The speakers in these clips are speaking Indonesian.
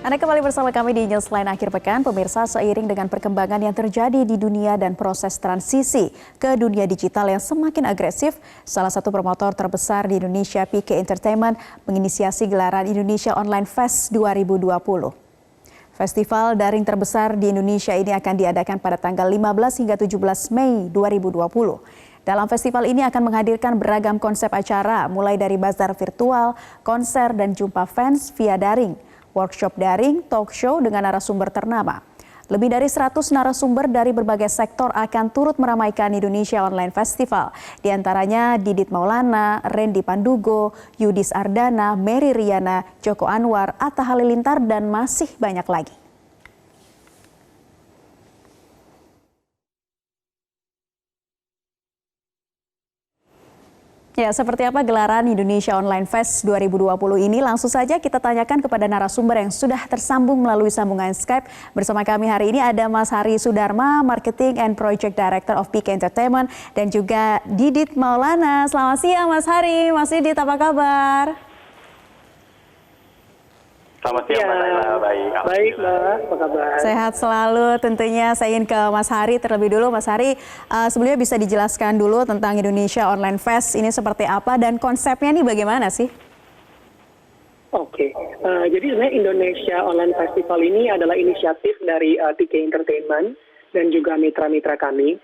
Anda kembali bersama kami di Newsline Akhir Pekan. Pemirsa, seiring dengan perkembangan yang terjadi di dunia dan proses transisi ke dunia digital yang semakin agresif, salah satu promotor terbesar di Indonesia, PK Entertainment, menginisiasi gelaran Indonesia Online Fest 2020. Festival daring terbesar di Indonesia ini akan diadakan pada tanggal 15 hingga 17 Mei 2020. Dalam festival ini akan menghadirkan beragam konsep acara, mulai dari bazar virtual, konser, dan jumpa fans via daring, workshop daring, talk show dengan narasumber ternama. Lebih dari 100 narasumber dari berbagai sektor akan turut meramaikan Indonesia Online Festival. Di antaranya Didit Maulana, Randy Pandugo, Yudis Ardana, Mary Riana, Joko Anwar, Atta Halilintar, dan masih banyak lagi. Ya, seperti apa gelaran Indonesia Online Fest 2020 ini? Langsung saja kita tanyakan kepada narasumber yang sudah tersambung melalui sambungan Skype. Bersama kami hari ini ada Mas Hari Sudarma, Marketing and Project Director of PK Entertainment, dan juga Didit Maulana. Selamat siang Mas Hari, Mas Didit, apa kabar? Selamat siang, Mbak Naila. Baik, Mbak. Apa kabar? Sehat selalu. Tentunya saya ingin ke Mas Hari terlebih dulu. Mas Hari, sebelumnya bisa dijelaskan dulu tentang Indonesia Online Fest ini seperti apa dan konsepnya nih bagaimana sih? Oke, jadi sebenarnya Indonesia Online Festival ini adalah inisiatif dari PK Entertainment dan juga mitra-mitra kami.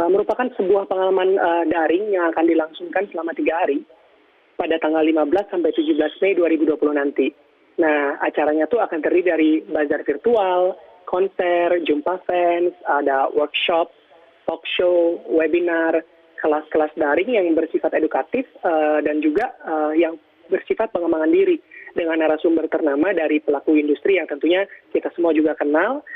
Merupakan sebuah pengalaman daring yang akan dilangsungkan selama 3 hari pada tanggal 15 sampai 17 Mei 2020 nanti. Nah, acaranya tuh akan terdiri dari bazar virtual, konser, jumpa fans, ada workshop, talk show, webinar, kelas-kelas daring yang bersifat edukatif, dan juga yang bersifat pengembangan diri dengan narasumber ternama dari pelaku industri yang tentunya kita semua juga kenal,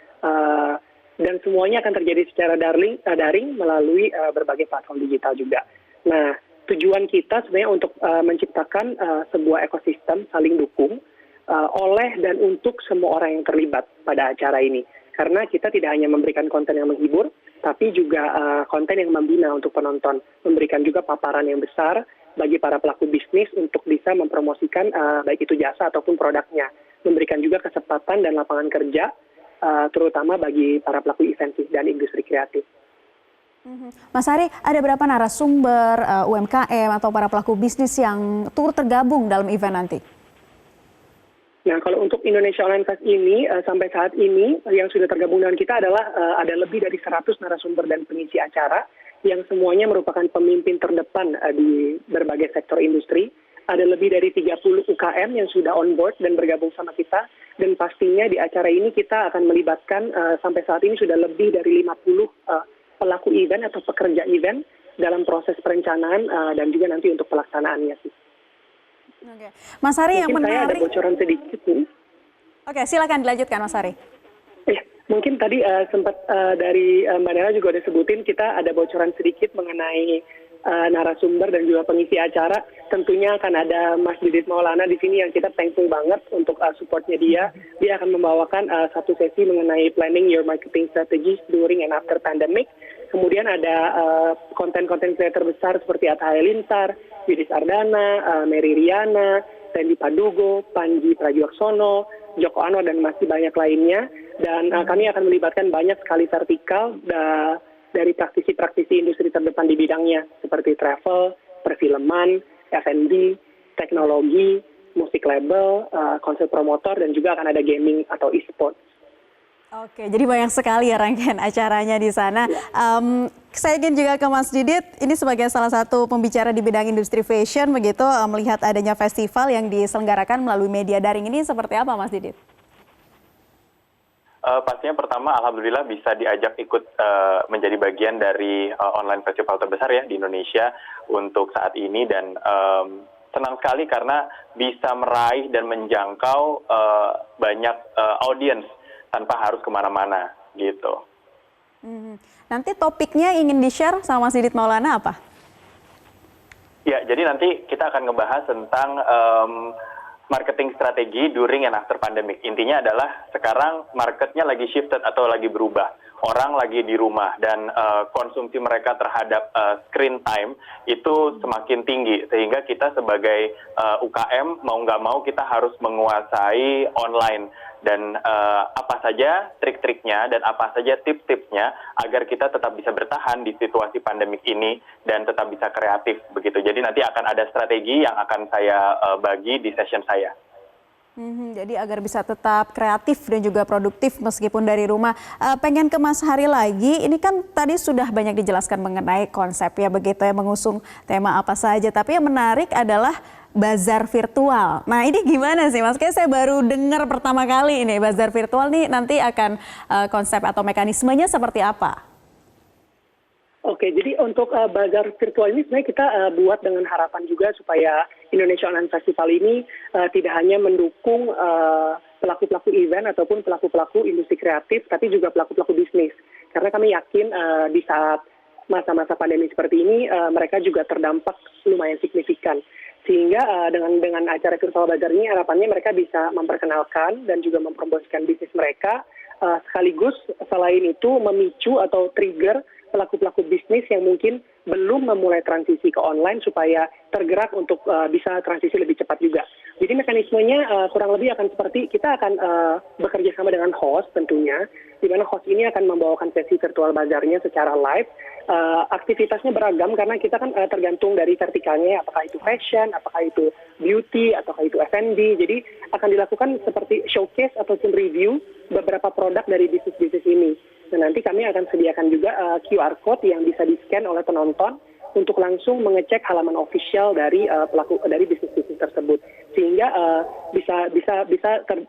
dan semuanya akan terjadi secara daring melalui berbagai platform digital juga. Nah, tujuan kita sebenarnya untuk menciptakan sebuah ekosistem saling dukung, oleh dan untuk semua orang yang terlibat pada acara ini. Karena kita tidak hanya memberikan konten yang menghibur, tapi juga konten yang membina untuk penonton. Memberikan juga paparan yang besar bagi para pelaku bisnis untuk bisa mempromosikan baik itu jasa ataupun produknya. Memberikan juga kesempatan dan lapangan kerja, terutama bagi para pelaku event dan industri kreatif. Mas Hari, ada berapa narasumber UMKM atau para pelaku bisnis yang turut tergabung dalam event nanti? Nah, kalau untuk Indonesia Online Fest ini, sampai saat ini yang sudah tergabung dengan kita adalah ada lebih dari 100 narasumber dan pengisi acara yang semuanya merupakan pemimpin terdepan di berbagai sektor industri. Ada lebih dari 30 UKM yang sudah on board dan bergabung sama kita. Dan pastinya di acara ini kita akan melibatkan sampai saat ini sudah lebih dari 50 pelaku event atau pekerja event dalam proses perencanaan dan juga nanti untuk pelaksanaannya sih. Oke. Mas Hari, yang menarik. Mungkin saya ada bocoran sedikit nih. Oke, silakan dilanjutkan Mas Hari. Mungkin tadi sempat dari Mbak Nela juga udah sebutin, kita ada bocoran sedikit mengenai narasumber dan juga pengisi acara. Tentunya akan ada Mas Didit Maulana di sini yang kita thankful banget untuk supportnya dia. Dia akan membawakan satu sesi mengenai planning your marketing strategies during and after pandemic. Kemudian ada konten-konten kreator besar seperti Atta Halilintar, Yudis Ardana, Mary Riana, Randy Pandugo, Panji Pragiwaksono, Joko Anwar, dan masih banyak lainnya. Dan kami akan melibatkan banyak sekali vertikal dari praktisi-praktisi industri terdepan di bidangnya, seperti travel, perfilman, F&B, teknologi, musik label, konsep promotor, dan juga akan ada gaming atau e-sport. Oke, jadi banyak sekali ya rangkaian acaranya di sana. Saya ingin juga ke Mas Didit, ini sebagai salah satu pembicara di bidang industri fashion, begitu melihat adanya festival yang diselenggarakan melalui media daring ini seperti apa Mas Didit? Pastinya pertama, alhamdulillah bisa diajak ikut menjadi bagian dari online festival terbesar ya di Indonesia untuk saat ini, dan senang sekali karena bisa meraih dan menjangkau banyak audiens tanpa harus kemana-mana gitu. Nanti topiknya ingin di-share sama Mas Didit Maulana apa? Ya, jadi nanti kita akan ngebahas tentang marketing strategi during and after pandemic. Intinya adalah sekarang marketnya lagi shifted atau lagi berubah. Orang lagi di rumah dan konsumsi mereka terhadap screen time itu semakin tinggi. Sehingga kita sebagai UKM mau nggak mau kita harus menguasai online. dan apa saja trik-triknya dan apa saja tips-tipsnya agar kita tetap bisa bertahan di situasi pandemik ini dan tetap bisa kreatif begitu. Jadi nanti akan ada strategi yang akan saya bagi di session saya. Jadi agar bisa tetap kreatif dan juga produktif meskipun dari rumah. Pengen ke Mas Hari lagi, ini kan tadi sudah banyak dijelaskan mengenai konsepnya begitu ya, mengusung tema apa saja. Tapi yang menarik adalah bazar virtual. Nah ini gimana sih Mas? Kayaknya saya baru dengar pertama kali ini bazar virtual nih, nanti akan konsep atau mekanismenya seperti apa? Oke, jadi untuk bazar virtual ini sebenarnya kita buat dengan harapan juga supaya Indonesia Online Festival ini tidak hanya mendukung pelaku-pelaku event ataupun pelaku-pelaku industri kreatif, tapi juga pelaku-pelaku bisnis. Karena kami yakin di saat masa-masa pandemi seperti ini, mereka juga terdampak lumayan signifikan. Sehingga dengan acara virtual bazar ini harapannya mereka bisa memperkenalkan dan juga mempromosikan bisnis mereka, sekaligus selain itu memicu atau trigger pelaku-pelaku bisnis yang mungkin belum memulai transisi ke online supaya tergerak untuk bisa transisi lebih cepat juga. Jadi mekanismenya kurang lebih akan seperti kita akan bekerja sama dengan host tentunya, di mana host ini akan membawakan sesi virtual bazarnya secara live. Aktivitasnya beragam karena kita kan tergantung dari vertikalnya, apakah itu fashion, apakah itu beauty, ataukah itu F&B. Jadi akan dilakukan seperti showcase ataupun review beberapa produk dari bisnis-bisnis ini. Dan nanti kami akan sediakan juga QR code yang bisa di-scan oleh penonton untuk langsung mengecek halaman official dari dari bisnis-bisnis tersebut, sehingga bisa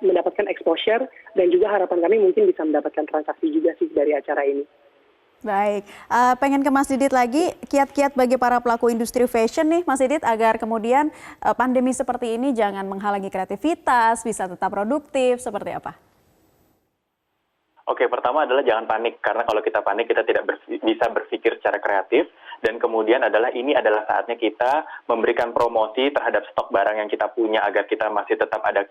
mendapatkan exposure dan juga harapan kami mungkin bisa mendapatkan transaksi juga sih dari acara ini. Baik, pengen ke Mas Didit lagi, kiat-kiat bagi para pelaku industri fashion nih Mas Didit agar kemudian pandemi seperti ini jangan menghalangi kreativitas, bisa tetap produktif, seperti apa? Oke, pertama adalah jangan panik, karena kalau kita panik kita tidak bisa berpikir secara kreatif, dan kemudian ini adalah saatnya kita memberikan promosi terhadap stok barang yang kita punya agar kita masih tetap ada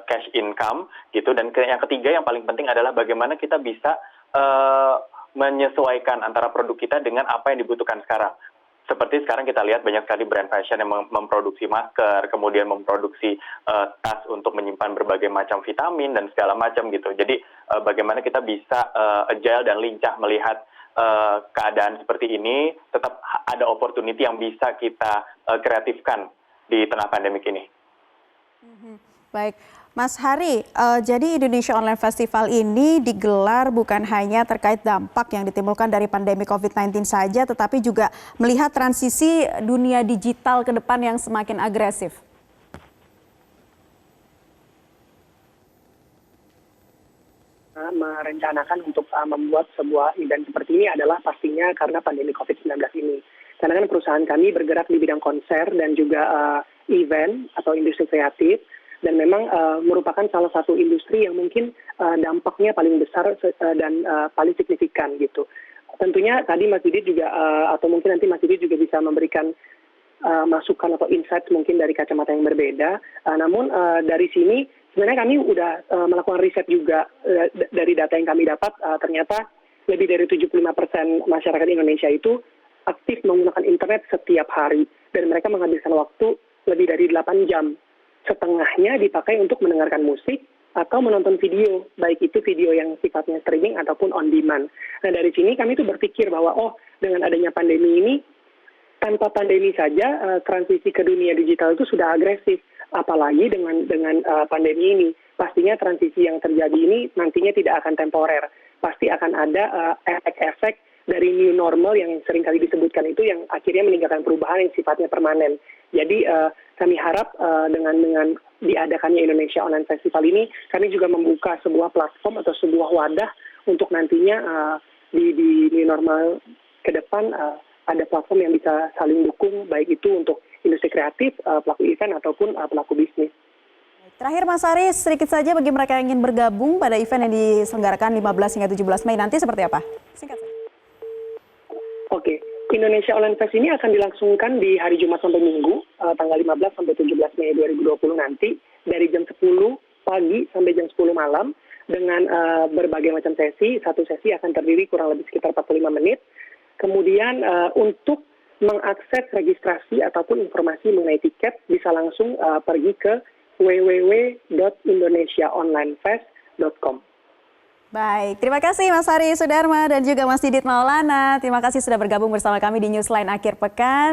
cash income gitu. Dan yang ketiga yang paling penting adalah bagaimana kita bisa menyesuaikan antara produk kita dengan apa yang dibutuhkan sekarang. Seperti sekarang kita lihat banyak sekali brand fashion yang memproduksi masker, kemudian memproduksi tas untuk menyimpan berbagai macam vitamin dan segala macam gitu. Jadi bagaimana kita bisa agile dan lincah melihat keadaan seperti ini, tetap ada opportunity yang bisa kita kreatifkan di tengah pandemik ini. Baik, Mas Hari, jadi Indonesia Online Festival ini digelar bukan hanya terkait dampak yang ditimbulkan dari pandemi COVID-19 saja, tetapi juga melihat transisi dunia digital ke depan yang semakin agresif. Merencanakan untuk membuat sebuah event seperti ini adalah pastinya karena pandemi COVID-19 ini. Karena kan perusahaan kami bergerak di bidang konser dan juga event atau industri kreatif, dan memang merupakan salah satu industri yang mungkin dampaknya paling besar dan paling signifikan gitu. Tentunya tadi Mas Didit juga atau mungkin nanti Mas Didit juga bisa memberikan masukan atau insight mungkin dari kacamata yang berbeda. Namun dari sini sebenarnya kami udah melakukan riset juga dari data yang kami dapat, ternyata lebih dari 75% masyarakat Indonesia itu aktif menggunakan internet setiap hari, dan mereka menghabiskan waktu lebih dari 8 jam. Setengahnya dipakai untuk mendengarkan musik atau menonton video, baik itu video yang sifatnya streaming ataupun on demand. Nah dari sini kami tuh berpikir bahwa dengan adanya pandemi ini, tanpa pandemi saja transisi ke dunia digital itu sudah agresif, apalagi dengan pandemi ini. Pastinya transisi yang terjadi ini nantinya tidak akan temporer, pasti akan ada efek-efek dari new normal yang seringkali disebutkan itu yang akhirnya meninggalkan perubahan yang sifatnya permanen. Jadi kami harap dengan diadakannya Indonesia Online Festival ini, kami juga membuka sebuah platform atau sebuah wadah untuk nantinya di new normal ke depan ada platform yang bisa saling dukung, baik itu untuk industri kreatif, pelaku event ataupun pelaku bisnis. Terakhir Mas Hari, sedikit saja bagi mereka yang ingin bergabung pada event yang diselenggarakan 15 hingga 17 Mei nanti seperti apa? Singkat saja. Oke, Indonesia Online Fest ini akan dilangsungkan di hari Jumat sampai Minggu, tanggal 15 sampai 17 Mei 2020 nanti, dari jam 10 pagi sampai jam 10 malam, dengan berbagai macam sesi. Satu sesi akan terdiri kurang lebih sekitar 45 menit. Kemudian untuk mengakses registrasi ataupun informasi mengenai tiket, bisa langsung pergi ke www.indonesiaonlinefest.com. Baik, terima kasih Mas Hari Sudarma dan juga Mas Didit Maulana. Terima kasih sudah bergabung bersama kami di Newsline Akhir Pekan.